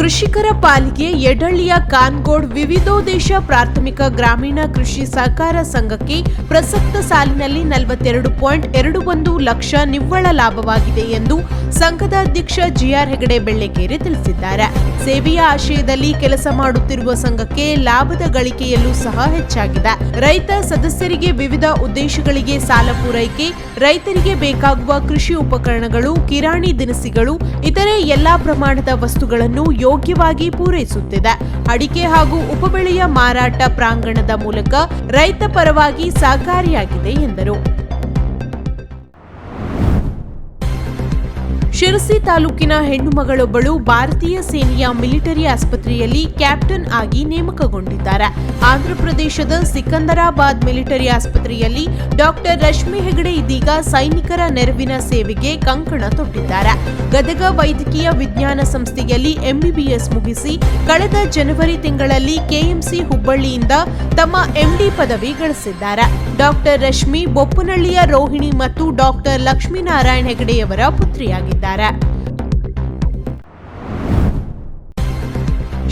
ಕೃಷಿಕರ ಪಾಲಿಗೆ ಯಡಳ್ಳಿಯ ಕಾನ್ಗೋಡ್ ವಿವಿಧೋದ್ದೇಶ ಪ್ರಾಥಮಿಕ ಗ್ರಾಮೀಣ ಕೃಷಿ ಸಹಕಾರ ಸಂಘಕ್ಕೆ ಪ್ರಸಕ್ತ ಸಾಲಿನಲ್ಲಿ 42.21 ಲಕ್ಷ ನಿವ್ವಳ ಲಾಭವಾಗಿದೆ ಎಂದು ಸಂಘದ ಅಧ್ಯಕ್ಷ ಜಿಆರ್ ಹೆಗಡೆ ಬೆಳ್ಳೆಕೇರಿ ತಿಳಿಸಿದ್ದಾರೆ. ಸೇವೆಯ ಆಶಯದಲ್ಲಿ ಕೆಲಸ ಮಾಡುತ್ತಿರುವ ಸಂಘಕ್ಕೆ ಲಾಭದ ಗಳಿಕೆಯಲ್ಲೂ ಸಹ ಹೆಚ್ಚಾಗಿದೆ. ರೈತ ಸದಸ್ಯರಿಗೆ ವಿವಿಧ ಉದ್ದೇಶಗಳಿಗೆ ಸಾಲ ಪೂರೈಕೆ, ರೈತರಿಗೆ ಬೇಕಾಗುವ ಕೃಷಿ ಉಪಕರಣಗಳು, ಕಿರಾಣಿ ದಿನಸಿಗಳು, ಇತರೆ ಎಲ್ಲಾ ಪ್ರಮಾಣದ ವಸ್ತುಗಳನ್ನು ಯೋಗ್ಯವಾಗಿ ಪೂರೈಸುತ್ತಿದೆ. ಅಡಿಕೆ ಹಾಗೂ ಉಪಬೆಳೆಯ ಮಾರಾಟ ಪ್ರಾಂಗಣದ ಮೂಲಕ ರೈತ ಪರವಾಗಿ ಸಹಕಾರಿಯಾಗಿದೆ ಎಂದರು. ಶಿರಸಿ ತಾಲೂಕಿನ ಹೆಣ್ಣು ಮಗಳೊಬ್ಬಳು ಭಾರತೀಯ ಸೇನೆಯ ಮಿಲಿಟರಿ ಆಸ್ಪತ್ರೆಯಲ್ಲಿ ಕ್ಯಾಪ್ಟನ್ ಆಗಿ ನೇಮಕಗೊಂಡಿದ್ದಾರೆ. ಆಂಧ್ರಪ್ರದೇಶದ ಸಿಕಂದರಾಬಾದ್ ಮಿಲಿಟರಿ ಆಸ್ಪತ್ರೆಯಲ್ಲಿ ಡಾಕ್ಟರ್ ರಶ್ಮಿ ಹೆಗಡೆ ಇದೀಗ ಸೈನಿಕರ ನೆರವಿನ ಸೇವೆಗೆ ಕಂಕಣ ತೊಟ್ಟಿದ್ದಾರೆ. ಗದಗ ವೈದ್ಯಕೀಯ ವಿಜ್ಞಾನ ಸಂಸ್ಥೆಯಲ್ಲಿ ಎಂಬಿಬಿಎಸ್ ಮುಗಿಸಿ ಕಳೆದ ಜನವರಿ ತಿಂಗಳಲ್ಲಿ ಕೆಎಂಸಿ ಹುಬ್ಬಳ್ಳಿಯಿಂದ ತಮ್ಮ ಎಂಡಿ ಪದವಿ ಗಳಿಸಿದ್ದಾರೆ. ಡಾಕ್ಟರ್ ರಶ್ಮಿ ಬೊಪ್ಪನಹಳ್ಳಿಯ ರೋಹಿಣಿ ಮತ್ತು ಡಾಕ್ಟರ್ ಲಕ್ಷ್ಮೀನಾರಾಯಣ ಹೆಗಡೆಯವರ ಪುತ್ರಿಯಾಗಿದ್ದಾರೆ.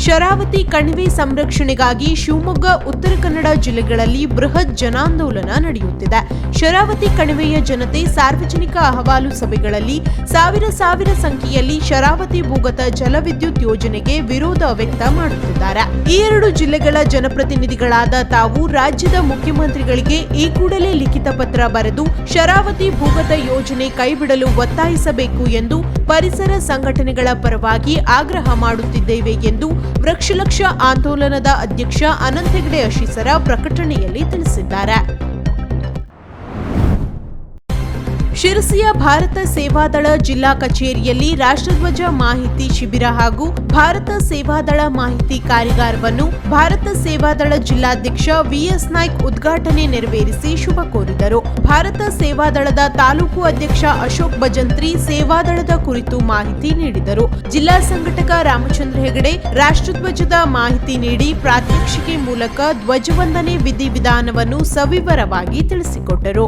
ಶರಾವತಿ ಕಣಿವೆ ಸಂರಕ್ಷಣೆಗಾಗಿ ಶಿವಮೊಗ್ಗ, ಉತ್ತರ ಕನ್ನಡ ಜಿಲ್ಲೆಗಳಲ್ಲಿ ಬೃಹತ್ ಜನಾಂದೋಲನ ನಡೆಯುತ್ತಿದೆ. ಶರಾವತಿ ಕಣಿವೆಯ ಜನತೆ ಸಾರ್ವಜನಿಕ ಅಹವಾಲು ಸಭೆಗಳಲ್ಲಿ ಸಾವಿರ ಸಂಖ್ಯೆಯಲ್ಲಿ ಶರಾವತಿ ಭೂಗತ ಜಲವಿದ್ಯುತ್ ಯೋಜನೆಗೆ ವಿರೋಧ ವ್ಯಕ್ತ ಮಾಡುತ್ತಿದ್ದಾರೆ. ಈ ಎರಡು ಜಿಲ್ಲೆಗಳ ಜನಪ್ರತಿನಿಧಿಗಳಾದ ತಾವು ರಾಜ್ಯದ ಮುಖ್ಯಮಂತ್ರಿಗಳಿಗೆ ಈ ಕೂಡಲೇ ಲಿಖಿತ ಪತ್ರ ಬರೆದು ಶರಾವತಿ ಭೂಗತ ಯೋಜನೆ ಕೈಬಿಡಲು ಒತ್ತಾಯಿಸಬೇಕು ಎಂದು ಪರಿಸರ ಸಂಘಟನೆಗಳ ಪರವಾಗಿ ಆಗ್ರಹ ಮಾಡುತ್ತಿದ್ದೇವೆ ಎಂದು ವೃಕ್ಷಲಕ್ಷ ಆಂದೋಲನದ ಅಧ್ಯಕ್ಷ ಅನಂತ ಹೆಗಡೆ ಅಶೀಸರ ಪ್ರಕಟಣೆಯಲ್ಲಿ ತಿಳಿಸಿದ್ದಾರೆ. ಶಿರಸಿಯ ಭಾರತ ಸೇವಾದಳ ಜಿಲ್ಲಾ ಕಚೇರಿಯಲ್ಲಿ ರಾಷ್ಟ್ರಧ್ವಜ ಮಾಹಿತಿ ಶಿಬಿರ ಹಾಗೂ ಭಾರತ ಸೇವಾದಳ ಮಾಹಿತಿ ಕಾರ್ಯಾಗಾರವನ್ನು ಭಾರತ ಸೇವಾದಳ ಜಿಲ್ಲಾಧ್ಯಕ್ಷ ವಿಎಸ್ ನಾಯ್ಕ್ ಉದ್ಘಾಟನೆ ನೆರವೇರಿಸಿ ಶುಭ ಕೋರಿದರು. ಭಾರತ ಸೇವಾದಳದ ತಾಲೂಕು ಅಧ್ಯಕ್ಷ ಅಶೋಕ್ ಭಜಂತ್ರಿ ಸೇವಾದಳದ ಕುರಿತು ಮಾಹಿತಿ ನೀಡಿದರು. ಜಿಲ್ಲಾ ಸಂಘಟಕ ರಾಮಚಂದ್ರ ಹೆಗಡೆ ರಾಷ್ಟ್ರಧ್ವಜದ ಮಾಹಿತಿ ನೀಡಿ ಪ್ರಾತ್ಯಕ್ಷಿಕೆ ಮೂಲಕ ಧ್ವಜವಂದನೆ ವಿಧಿವಿಧಾನವನ್ನು ಸವಿವರವಾಗಿ ತಿಳಿಸಿಕೊಟ್ಟರು.